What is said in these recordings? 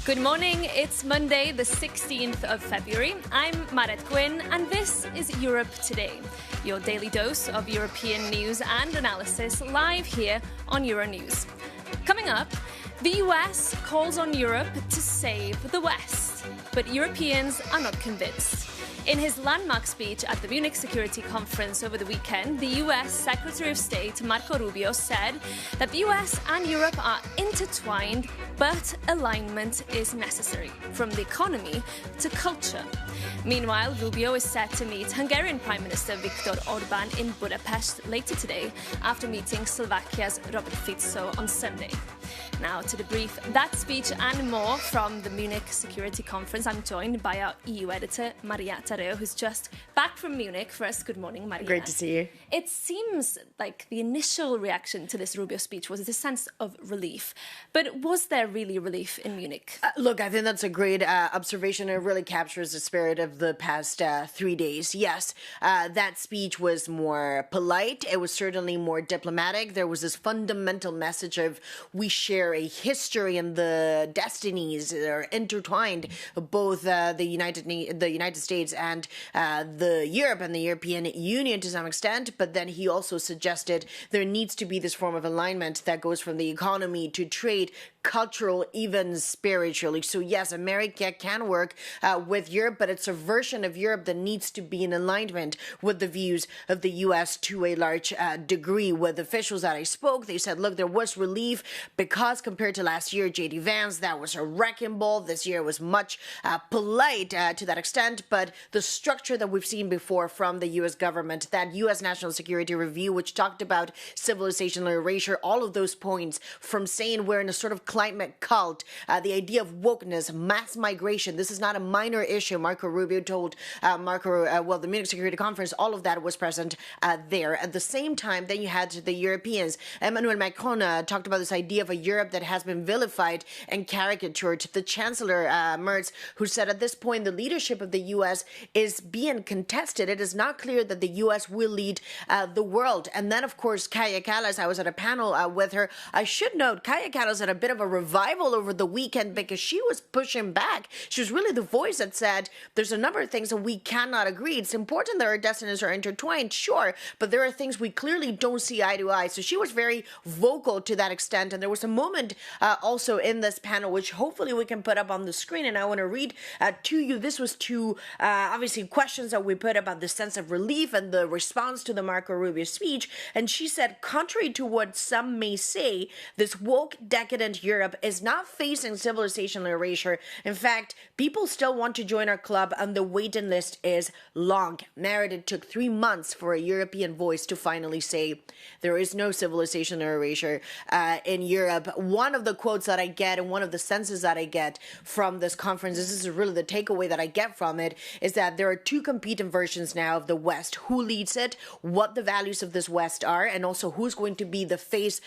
Good morning, it's Monday the 16th of February. I'm Maret Gwyn and this is Europe Today, your daily dose of European news and analysis live here on Euronews. Coming up, the US calls on Europe to save the West, but Europeans are not convinced. In his landmark speech at the Munich Security Conference over the weekend, the US Secretary of State Marco Rubio said that the US and Europe are intertwined, but alignment is necessary, from the economy to culture. Meanwhile, Rubio is set to meet Hungarian Prime Minister Viktor Orbán in Budapest later today, after meeting Slovakia's Robert Fico on Sunday. Now, to debrief that speech and more from the Munich Security Conference, I'm joined by our EU editor, Maria Tareo, who's just back from Munich. First, good morning, Maria. Great to see you. It seems like the initial reaction to this Rubio speech was a sense of relief. But was there really relief in Munich? Look, I think that's a great observation. It really captures the spirit of the past 3 days. Yes, that speech was more polite. It was certainly more diplomatic. There was this fundamental message of we share a history and the destinies that are intertwined, both the United States and the Europe and the European Union to some extent. But then he also suggested there needs to be this form of alignment that goes from the economy to trade, cultural, even spiritually. So yes, America can work with Europe, but it's a version of Europe that needs to be in alignment with the views of the US to a large degree. With officials that I spoke, they said, look, there was relief because compared to last year, J.D. Vance, that was a wrecking ball. This year was much polite to that extent, but the structure that we've seen before from the US government, that US National Security Review, which talked about civilizational erasure, all of those points from saying we're in a sort of climate cult, the idea of wokeness, mass migration, this is not a minor issue. Marco Rubio told the Munich Security Conference, all of that was present there. At the same time, then you had the Europeans. Emmanuel Macron talked about this idea of a Europe that has been vilified and caricatured. The Chancellor Merz, who said at this point the leadership of the U.S. is being contested. It is not clear that the U.S. will lead the world. And then, of course, Kaja Kallas, I was at a panel with her. I should note, Kaja Kallas had a bit of a revival over the weekend because she was pushing back. She was really the voice that said there's a number of things that we cannot agree. It's important that our destinies are intertwined, sure, but there are things we clearly don't see eye to eye. So she was very vocal to that extent. And there was a moment also in this panel, which hopefully we can put up on the screen. And I want to read to you. This was to obviously questions that we put about the sense of relief and the response to the Marco Rubio speech. And she said, contrary to what some may say, this woke, decadent Europe is not facing civilizational erasure. In fact, people still want to join our club and the waiting list is long. It took 3 months for a European voice to finally say there is no civilizational erasure in Europe. One of the quotes that I get and one of the senses that I get from this conference, this is really the takeaway that I get from it, is that there are two competing versions now of the West. Who leads it, what the values of this West are, and also who's going to be the face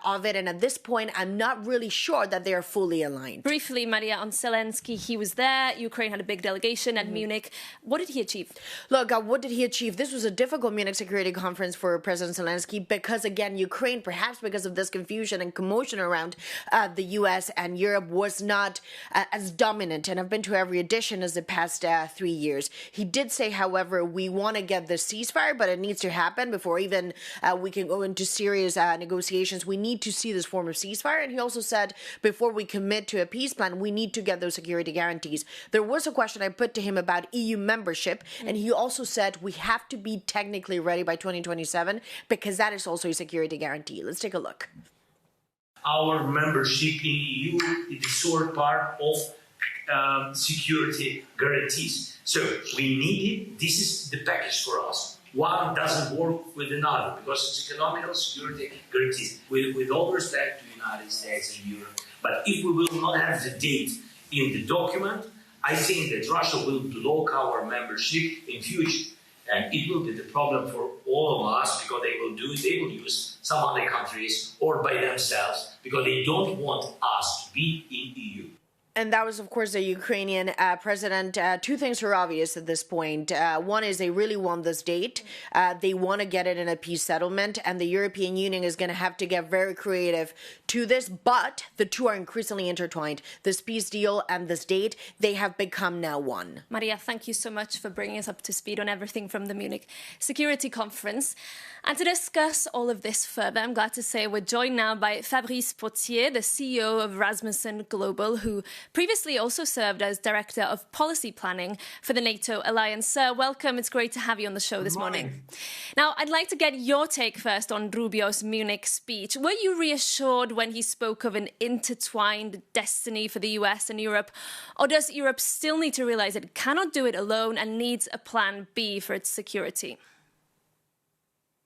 of it. And at this point, I'm not really sure that they are fully aligned. Briefly, Maria, on Zelensky, he was there. Ukraine had a big delegation at Munich. What did he achieve? Look, what did he achieve? This was a difficult Munich Security Conference for President Zelensky because, again, Ukraine, perhaps because of this confusion and commotion around the U.S. and Europe, was not as dominant. And I've been to every edition as the past 3 years. He did say, however, we want to get the ceasefire, but it needs to happen before even we can go into serious negotiations. We need to see this form of ceasefire. And he also said, before we commit to a peace plan, we need to get those security guarantees. There was a question I put to him about EU membership, and he also said we have to be technically ready by 2027 because that is also a security guarantee. Let's take a look. Our membership in EU is the sort part of security guarantees. So we need it. This is the package for us. One doesn't work with another because it's economical security guarantees with all respect to the United States and Europe. But if we will not have the date in the document, I think that Russia will block our membership in future. And it will be the problem for all of us because they will use some other countries or by themselves because they don't want us to be in EU. And that was, of course, the Ukrainian president. Two things are obvious at this point. One is they really want this date. They want to get it in a peace settlement, and the European Union is going to have to get very creative to this. But the two are increasingly intertwined. This peace deal and this date, they have become now one. Maria, thank you so much for bringing us up to speed on everything from the Munich Security Conference. And to discuss all of this further, I'm glad to say we're joined now by Fabrice Potier, the CEO of Rasmussen Global, who previously also served as Director of Policy Planning for the NATO alliance. Sir, welcome. It's great to have you on the show this morning. Now, I'd like to get your take first on Rubio's Munich speech. Were you reassured when he spoke of an intertwined destiny for the US and Europe? Or does Europe still need to realize it cannot do it alone and needs a plan B for its security?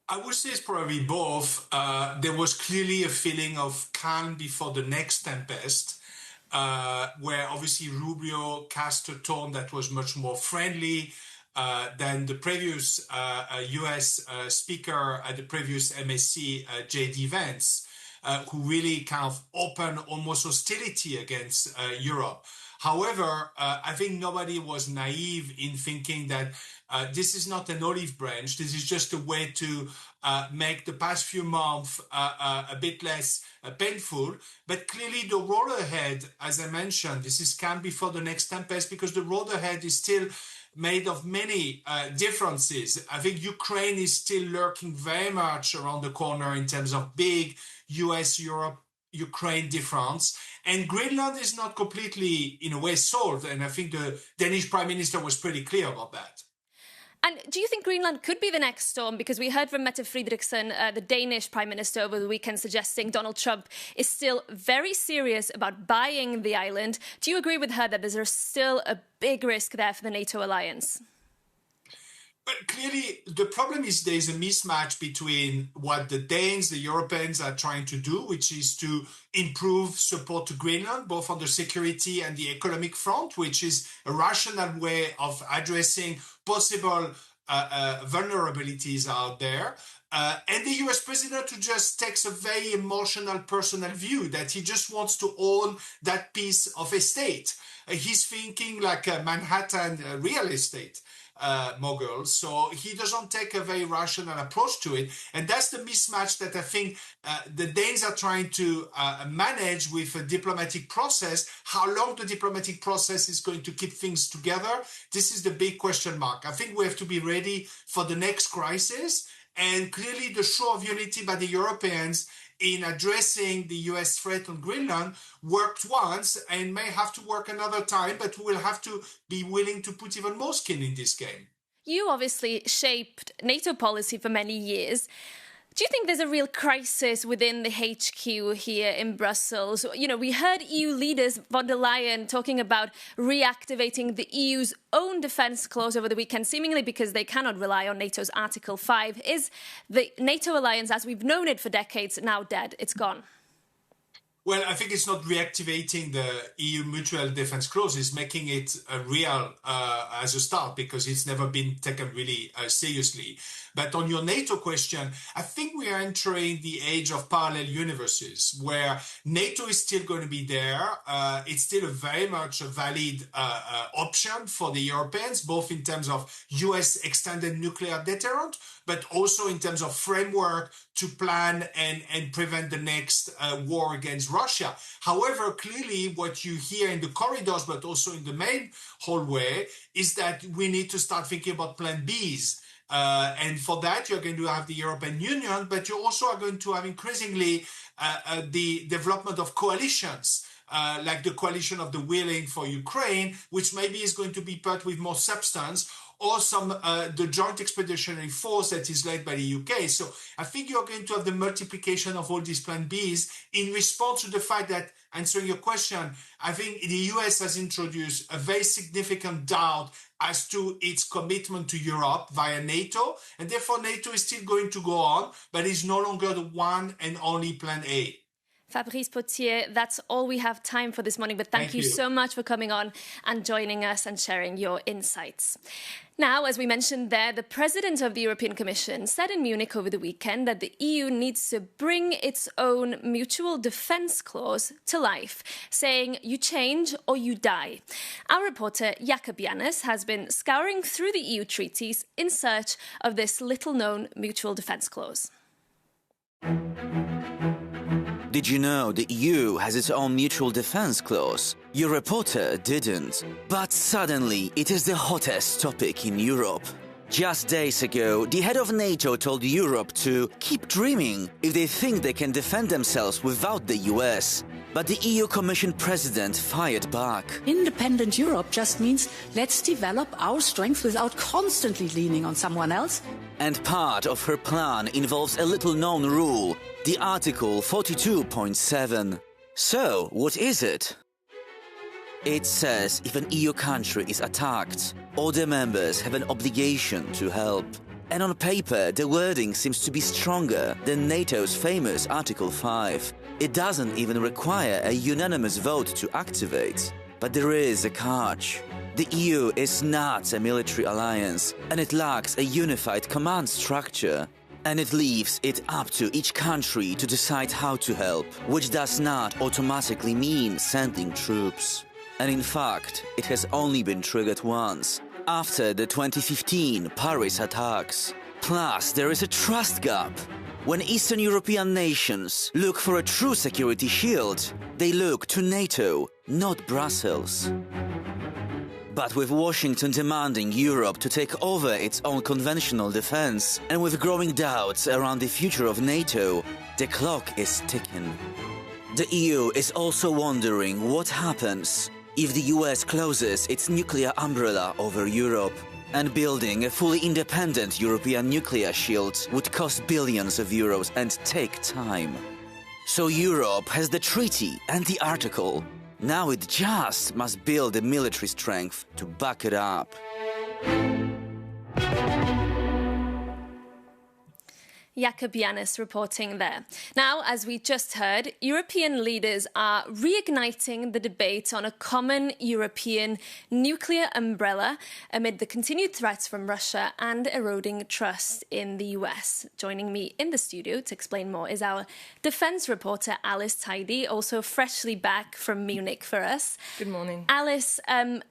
I would say it's probably both. There was clearly a feeling of calm before the next tempest, where obviously Rubio cast a tone that was much more friendly than the previous US speaker at the previous MSC, J.D. Vance, who really kind of opened almost hostility against Europe. However, I think nobody was naive in thinking that this is not an olive branch. This is just a way to make the past few months a bit less painful. But clearly the road ahead, as I mentioned, this is calm before the next tempest, because the road ahead is still made of many differences. I think Ukraine is still lurking very much around the corner in terms of big US-Europe Ukraine difference, and Greenland is not completely, in a way, solved. And I think the Danish Prime Minister was pretty clear about that. And do you think Greenland could be the next storm? Because we heard from Mette Frederiksen, the Danish Prime Minister, over the weekend, suggesting Donald Trump is still very serious about buying the island. Do you agree with her that there's still a big risk there for the NATO alliance? But clearly, the problem is there's a mismatch between what the Danes, the Europeans are trying to do, which is to improve support to Greenland, both on the security and the economic front, which is a rational way of addressing possible vulnerabilities out there. And the US president who just takes a very emotional, personal view that he just wants to own that piece of estate. He's thinking like a Manhattan real estate mogul, so he doesn't take a very rational approach to it, and that's the mismatch that I think the Danes are trying to manage with a diplomatic process. How long the diplomatic process is going to keep things together, this is the big question mark. I think we have to be ready for the next crisis, and clearly the show of unity by the Europeans in addressing the US threat on Greenland worked once and may have to work another time, but we'll have to be willing to put even more skin in this game. You obviously shaped NATO policy for many years. Do you think there's a real crisis within the HQ here in Brussels? You know, we heard EU leaders, von der Leyen, talking about reactivating the EU's own defence clause over the weekend, seemingly because they cannot rely on NATO's Article 5. Is the NATO alliance, as we've known it for decades, now dead? It's gone. Well, I think it's not reactivating the EU mutual defence clause, it's making it real as a start, because it's never been taken really seriously. But on your NATO question, I think we are entering the age of parallel universes, where NATO is still going to be there. It's still very much a valid option for the Europeans, both in terms of US extended nuclear deterrent, but also in terms of framework to plan and prevent the next war against Russia. However, clearly what you hear in the corridors, but also in the main hallway, is that we need to start thinking about plan Bs. And for that, you're going to have the European Union, but you also are going to have increasingly the development of coalitions, like the coalition of the willing for Ukraine, which maybe is going to be put with more substance, or the joint expeditionary force that is led by the UK. So I think you're going to have the multiplication of all these plan Bs in response to the fact that, answering your question, I think the US has introduced a very significant doubt as to its commitment to Europe via NATO, and therefore NATO is still going to go on, but is no longer the one and only plan A. Fabrice Potier, that's all we have time for this morning, but thank you so much for coming on and joining us and sharing your insights. Now, as we mentioned there, the President of the European Commission said in Munich over the weekend that the EU needs to bring its own mutual defence clause to life, saying you change or you die. Our reporter Jakob Jannes has been scouring through the EU treaties in search of this little-known mutual defence clause. Did you know the EU has its own mutual defence clause? Your reporter didn't. But suddenly, it is the hottest topic in Europe. Just days ago, the head of NATO told Europe to keep dreaming if they think they can defend themselves without the US. But the EU Commission President fired back. Independent Europe just means let's develop our strength without constantly leaning on someone else. And part of her plan involves a little-known rule, the Article 42.7. So, what is it? It says if an EU country is attacked, all the members have an obligation to help. And on paper, the wording seems to be stronger than NATO's famous Article 5. It doesn't even require a unanimous vote to activate. But there is a catch. The EU is not a military alliance, and it lacks a unified command structure. And it leaves it up to each country to decide how to help, which does not automatically mean sending troops. And in fact, it has only been triggered once, after the 2015 Paris attacks. Plus, there is a trust gap. When Eastern European nations look for a true security shield, they look to NATO, not Brussels. But with Washington demanding Europe to take over its own conventional defense, and with growing doubts around the future of NATO, the clock is ticking. The EU is also wondering what happens if the US closes its nuclear umbrella over Europe. And building a fully independent European nuclear shield would cost billions of euros and take time. So Europe has the treaty and the article. Now it just must build the military strength to back it up. Jakob Jannes reporting there. Now, as we just heard, European leaders are reigniting the debate on a common European nuclear umbrella amid the continued threats from Russia and eroding trust in the US. Joining me in the studio to explain more is our defence reporter Alice Tidy, also freshly back from Munich for us. Good morning. Alice,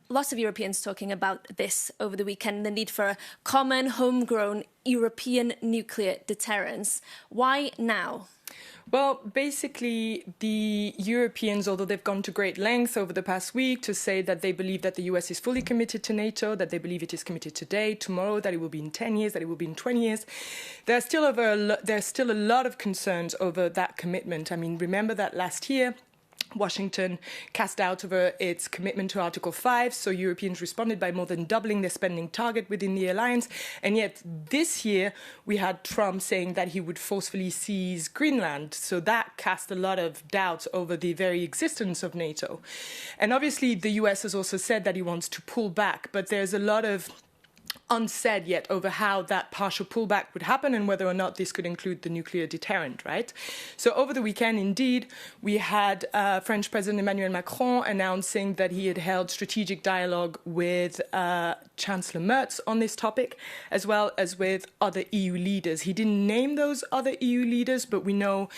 lots of Europeans talking about this over the weekend, the need for a common, homegrown European nuclear deterrence. Why now? Well, basically, the Europeans, although they've gone to great lengths over the past week to say that they believe that the US is fully committed to NATO, that they believe it is committed today, tomorrow, that it will be in 10 years, that it will be in 20 years, there's still a lot of concerns over that commitment. I mean, remember that last year, Washington cast doubt over its commitment to Article 5, so Europeans responded by more than doubling their spending target within the alliance. And yet this year we had Trump saying that he would forcefully seize Greenland. So that cast a lot of doubts over the very existence of NATO. And obviously the US has also said that he wants to pull back, but there's a lot of unsaid yet over how that partial pullback would happen and whether or not this could include the nuclear deterrent, right? So over the weekend, indeed, we had French President Emmanuel Macron announcing that he had held strategic dialogue with Chancellor Merz on this topic, as well as with other EU leaders. He didn't name those other EU leaders, but we know,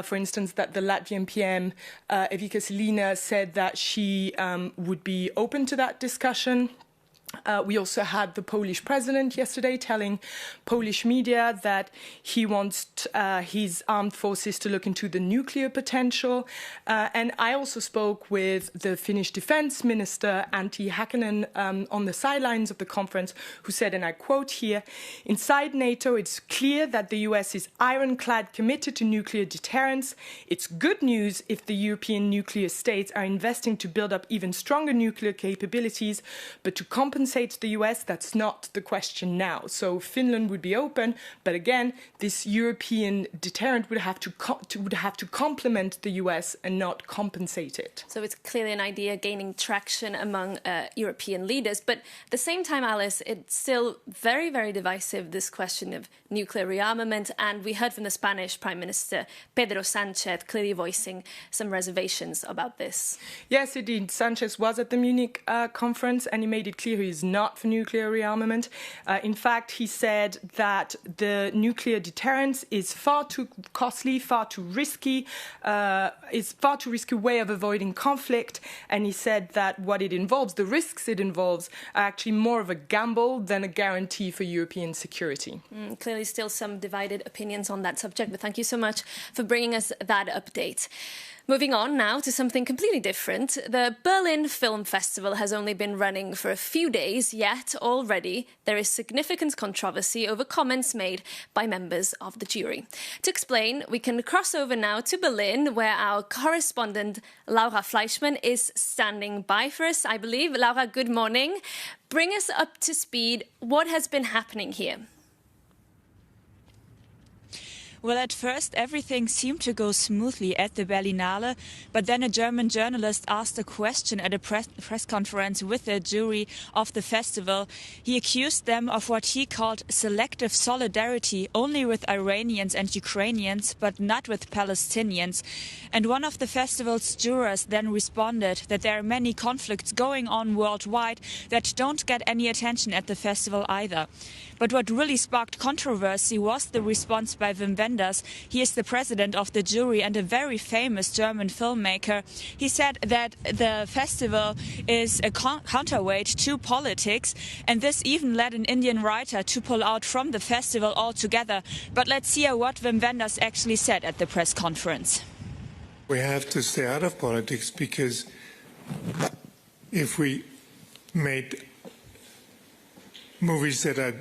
for instance, that the Latvian PM, Evika Selina, said that she would be open to that discussion. We also had the Polish president yesterday telling Polish media that he wants his armed forces to look into the nuclear potential. And I also spoke with the Finnish defense minister, Antti Häkkänen, on the sidelines of the conference, who said, and I quote here, "Inside NATO, it's clear that the US is ironclad committed to nuclear deterrence. It's good news if the European nuclear states are investing to build up even stronger nuclear capabilities, but to compensate compensate the US, that's not the question now. So Finland would be open, but again, this European deterrent would have to complement the US and not compensate it. So it's clearly an idea gaining traction among European leaders. But at the same time, Alice, it's still very, very divisive, this question of nuclear rearmament. And we heard from the Spanish Prime Minister Pedro Sánchez clearly voicing some reservations about this. Yes, indeed. Sanchez was at the Munich conference and he made it clear he is not for nuclear rearmament. In fact, he said that the nuclear deterrence is far too costly, far too risky, is far too risky way of avoiding conflict. And he said that what it involves, the risks it involves, are actually more of a gamble than a guarantee for European security. Clearly still some divided opinions on that subject, but thank you so much for bringing us that update. Moving on now to something completely different. The Berlin Film Festival has only been running for a few days, yet already there is significant controversy over comments made by members of the jury. To explain, we can cross over now to Berlin, where our correspondent Laura Fleischmann is standing by for us, I believe. Laura, good morning. Bring us up to speed. What has been happening here? Well, at first, everything seemed to go smoothly at the Berlinale, but then a German journalist asked a question at a press conference with the jury of the festival. He accused them of what he called selective solidarity only with Iranians and Ukrainians, but not with Palestinians. And one of the festival's jurors then responded that there are many conflicts going on worldwide that don't get any attention at the festival either. But what really sparked controversy was the response by Wim Wenders. He is the president of the jury and a very famous German filmmaker. He said that the festival is a counterweight to politics, and this even led an Indian writer to pull out from the festival altogether. But let's hear what Wim Wenders actually said at the press conference. We have to stay out of politics because if we made movies that are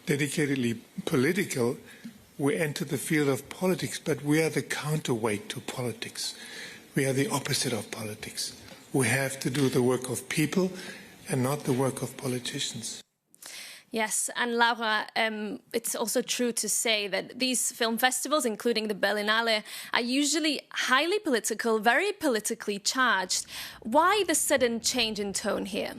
dedicatedly political, we enter the field of politics, but we are the counterweight to politics. We are the opposite of politics. We have to do the work of people and not the work of politicians. Yes, and Laura, it's also true to say that these film festivals, including the Berlinale, are usually highly political, very politically charged. Why the sudden change in tone here?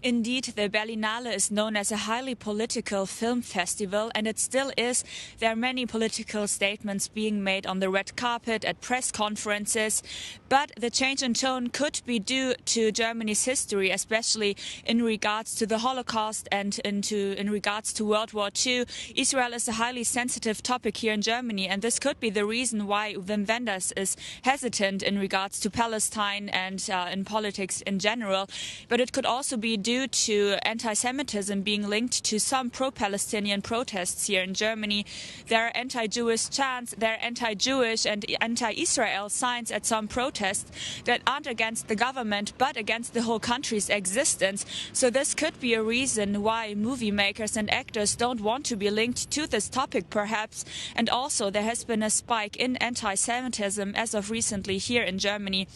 Indeed, the Berlinale is known as a highly political film festival, and it still is. There are many political statements being made on the red carpet, at press conferences, but the change in tone could be due to Germany's history, especially in regards to the Holocaust and in regards to World War II. Israel is a highly sensitive topic here in Germany, and this could be the reason why Wim Wenders is hesitant in regards to Palestine and in politics in general. But it could also be due to anti-Semitism being linked to some pro-Palestinian protests here in Germany. There are anti-Jewish chants, there are anti-Jewish and anti-Israel signs at some protests that aren't against the government but against the whole country's existence. So this could be a reason why movie makers and actors don't want to be linked to this topic, perhaps. And also there has been a spike in anti-Semitism as of recently here in Germany.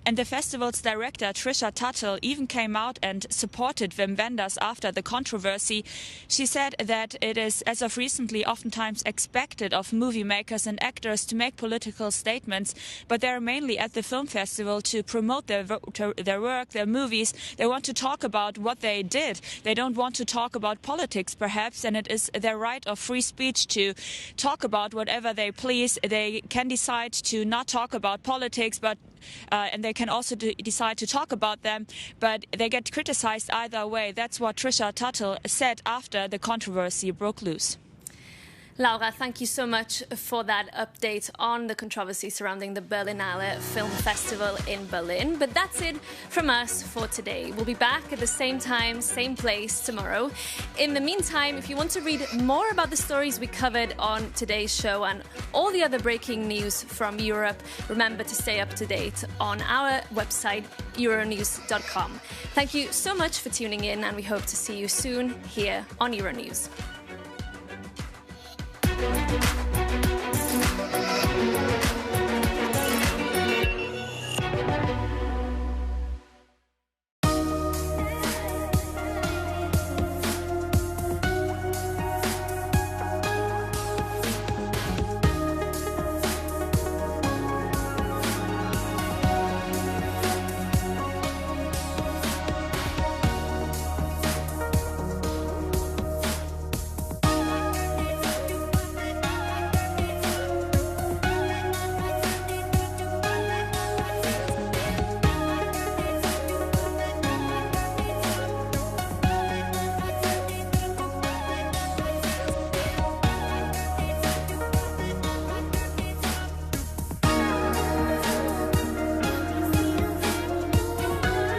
And the festival's director, Trisha Tuttle, even came out and supported Wim Wenders after the controversy. She said that it is, as of recently, oftentimes expected of movie makers and actors to make political statements, but they're mainly at the film festival to promote their work, their movies. They want to talk about what they did. They don't want to talk about politics, perhaps, and it is their right of free speech to talk about whatever they please. They can decide to not talk about politics, but and they can also decide to talk about them, but they get criticized either way. That's what Trisha Tuttle said after the controversy broke loose. Laura, thank you so much for that update on the controversy surrounding the Berlinale Film Festival in Berlin. But that's it from us for today. We'll be back at the same time, same place tomorrow. In the meantime, if you want to read more about the stories we covered on today's show and all the other breaking news from Europe, remember to stay up to date on our website, Euronews.com. Thank you so much for tuning in, and we hope to see you soon here on Euronews.